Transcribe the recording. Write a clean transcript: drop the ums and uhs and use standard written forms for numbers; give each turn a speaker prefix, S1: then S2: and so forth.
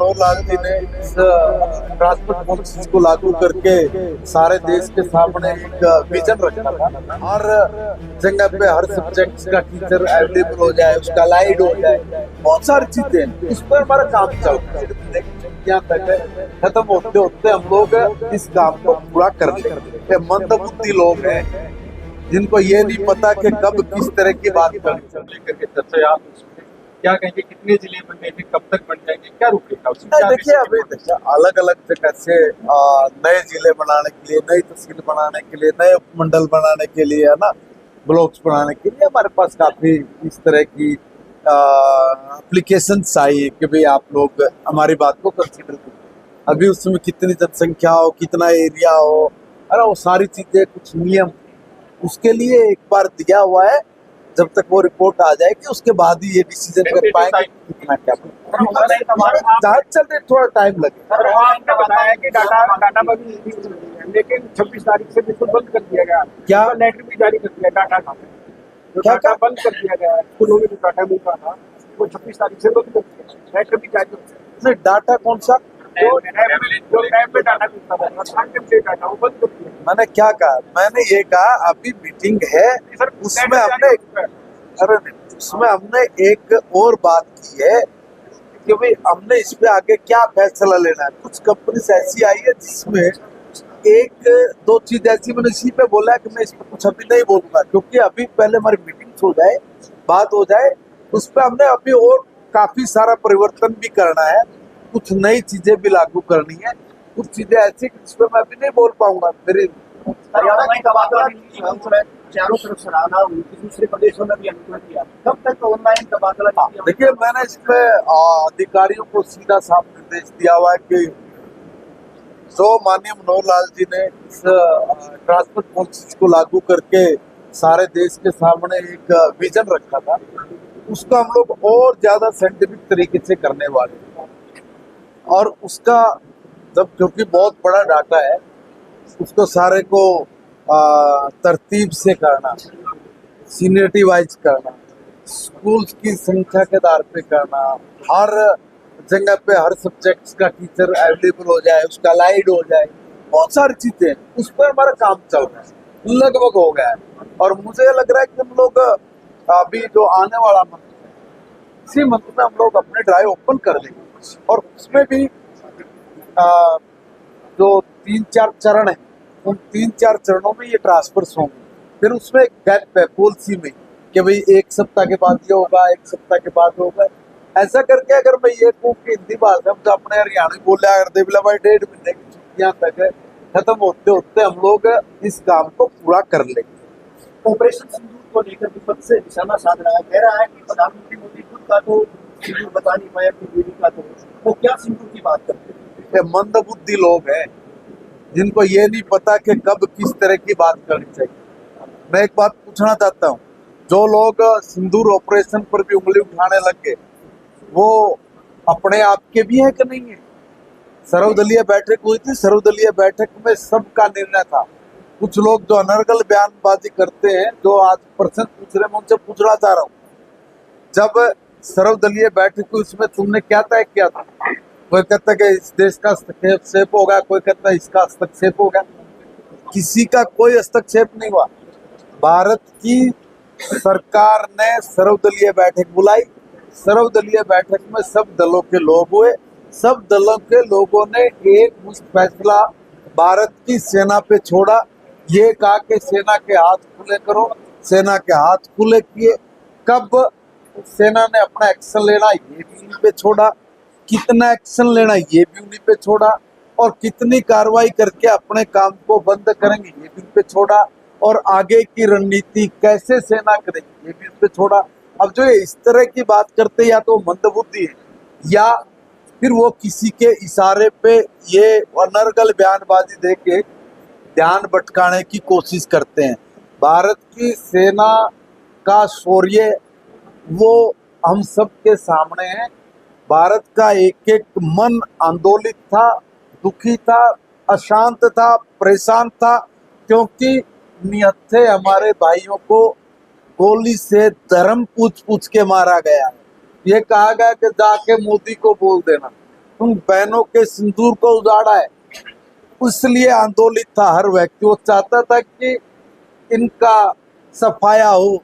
S1: मनोहर लाल जी ने इस transport policy को लागू करके सारे देश के सामने एक विजन रखा था। हर जगह पे हर सब्जेक्ट का टीचर अवेलेबल हो जाए, उसका लाइट हो जाए, बहुत सारी चीजें उस पर हमारा काम चल रहा है। यहाँ तक खत्म होते होते हम लोग इस काम को पूरा कर लेंगे। मंदबुद्धि लोग हैं जिनको ये नहीं पता कि कब किस तरह की बात करनी
S2: लेकर के चर्चा आप क्या कहेंगे, कितने जिले बनने थे, कब तक बन जाएंगे, क्या रूपरेखा उसकी?
S1: है। देखिए अभी अलग अलग जगह से नए जिले बनाने के लिए, नई तहसील बनाने के लिए, नए उपमंडल बनाने के लिए, है ना, ब्लॉक्स बनाने के लिए हमारे पास काफी इस तरह की एप्लीकेशन आई है कि भाई आप लोग हमारी बात को कंसिडर करें। अभी उसमें कितनी जनसंख्या हो, कितना एरिया हो, है ना, वो सारी चीजें, कुछ नियम उसके लिए एक बार दिया हुआ है। जब तक वो रिपोर्ट आ जाएगी उसके बाद ही ये डिसीजन कर पाएंगे कितना क्या जांच चल रही, थोड़ा टाइम लगेगा।
S3: आपने बताया कि डाटा लेकिन 26 तारीख से बिल्कुल बंद कर दिया गया।
S1: क्या
S3: लेटर भी जारी कर दिया डाटा का, जो
S1: क्या
S3: डाटा बंद कर दिया गया स्कूलों में जो डाटा मिलता था वो 26 तारीख से बंद कर दिया। लेटर भी जारी कर दिया।
S1: डाटा कौन सा,
S3: जो टैब पे डाटा मिलता था, डाटा वो बंद कर दिया।
S1: मैंने क्या कहा, मैंने ये कहा अभी मीटिंग है, उसमें हमने उसमें हमने एक और बात की है कि भाई हमने इस पे आगे क्या फैसला लेना है। कुछ कंपनी ऐसी आई है जिसमें एक दो चीज ऐसी, मैंने इसी पे बोला कि मैं इस पे कुछ अभी नहीं बोलूंगा क्योंकि अभी पहले हमारी मीटिंग हो जाए, बात हो जाए, उस पर हमने अभी और काफी सारा परिवर्तन भी करना है, कुछ नई चीजें भी लागू करनी है, कुछ चीजें ऐसी जिसपे मैं अभी नहीं बोल पाऊंगा। मेरी
S3: चारों तरफ सराहना हुई, दूसरे प्रदेशों में भी अनुकूल किया। कब तक ऑनलाइन तबादला?
S1: देखिए मैंने इसमें अधिकारियों को सीधा साफ निर्देश दिया हुआ है कि जो माननीय मनोहर लाल जी ने इस ट्रांसपोर्ट पॉलिसी को लागू करके सारे देश के सामने एक विजन रखा था, उसको हम लोग और ज्यादा साइंटिफिक तरीके से करने वाले हैं। और उसका जब, क्योंकि बहुत बड़ा डाटा है, उसको सारे को तरतीब से करना, सीनियरिटी वाइज करना, स्कूल्स की संख्या के आधार पे करना, हर जगह पे हर सब्जेक्ट का टीचर अवेलेबल हो जाए, उसका लाइट हो जाए, बहुत सारी चीजें उस पर हमारा काम चल रहा है, लगभग हो गया है। और मुझे लग रहा है कि हम लोग अभी जो आने वाला मंथ है, इसी मंथ में हम लोग अपने ड्राइव ओपन कर देंगे और उसमें भी जो 3-4 चरण है, उन 3-4 चरणों में ये ट्रांसफर्स होंगे। फिर उसमें गैप है पॉलिसी में कि भाई एक सप्ताह के बाद ये होगा, एक सप्ताह के बाद होगा, ऐसा करके अगर मैं ये कहूँ कि हिंदी भाषा में तो अपने हरियाणवी बोला करते बोला भाई 1.5 महीने की छुट्टियां तक है, खत्म होते होते हम लोग इस काम को पूरा कर लेंगे।
S3: ऑपरेशन सिंदूर को लेकर विपक्ष से निशाना साध रहा है, कह रहा है कि प्रधानमंत्री मोदी खुद का तो सिंदूर बता नहीं पाया अपनी बीवी का, तो वो क्या सिंदूर की बात करते हैं?
S1: ये मंदबुद्धि लोग हैं जिनको ये नहीं पता कि कब किस तरह की बात करनी चाहिए। मैं एक बात पूछना चाहता हूँ, जो लोग सिंदूर ऑपरेशन पर भी उंगली उठाने लग गए, वो अपने आप के भी है कि नहीं है? सर्वदलीय बैठक हुई थी, सर्वदलीय बैठक में सबका निर्णय था। कुछ लोग जो अनर्गल बयानबाजी करते हैं, जो आज प्रश्न पूछ रहे, मैं उनसे पूछना चाह रहा हूँ, जब सर्वदलीय बैठक हुई उसमें तुमने क्या तय किया था? कोई कहता है कि इस देश का हस्तक्षेप होगा, कोई कहता है इसका हस्तक्षेप होगा, किसी का कोई हस्तक्षेप नहीं हुआ। भारत की सरकार ने सर्वदलीय बैठक बुलाई, सर्वदलीय बैठक में सब दलों के लोग हुए, सब दलों के लोगों ने एक मुश्त फैसला भारत की सेना पे छोड़ा, ये कहा कि सेना के हाथ खुले करो, सेना के हाथ खुले किए। कब सेना ने अपना एक्शन लेना ये भी उन्हीं पे छोड़ा, कितना एक्शन लेना ये भी उन्हीं पे छोड़ा, और कितनी कार्रवाई करके अपने काम को बंद करेंगे ये भी उन पे छोड़ा, और आगे की रणनीति कैसे सेना करेगी ये भी उन पे छोड़ा। अब जो ये इस तरह की बात करते, या तो मंदबुद्धि है या फिर वो किसी के इशारे पे ये अनर्गल बयानबाजी दे के ध्यान भटकाने की कोशिश करते हैं। भारत की सेना का शौर्य वो हम सब के सामने है। भारत का एक एक मन आंदोलित था, दुखी था, अशांत था, परेशान था, क्योंकि निहत्थे हमारे भाइयों को गोली से धर्म पूछ पूछ के मारा गया। ये कहा गया कि जाके मोदी को बोल देना, उन बहनों के सिंदूर को उजाड़ा है। इसलिए आंदोलित था हर व्यक्ति, वो चाहता था कि इनका सफाया हो,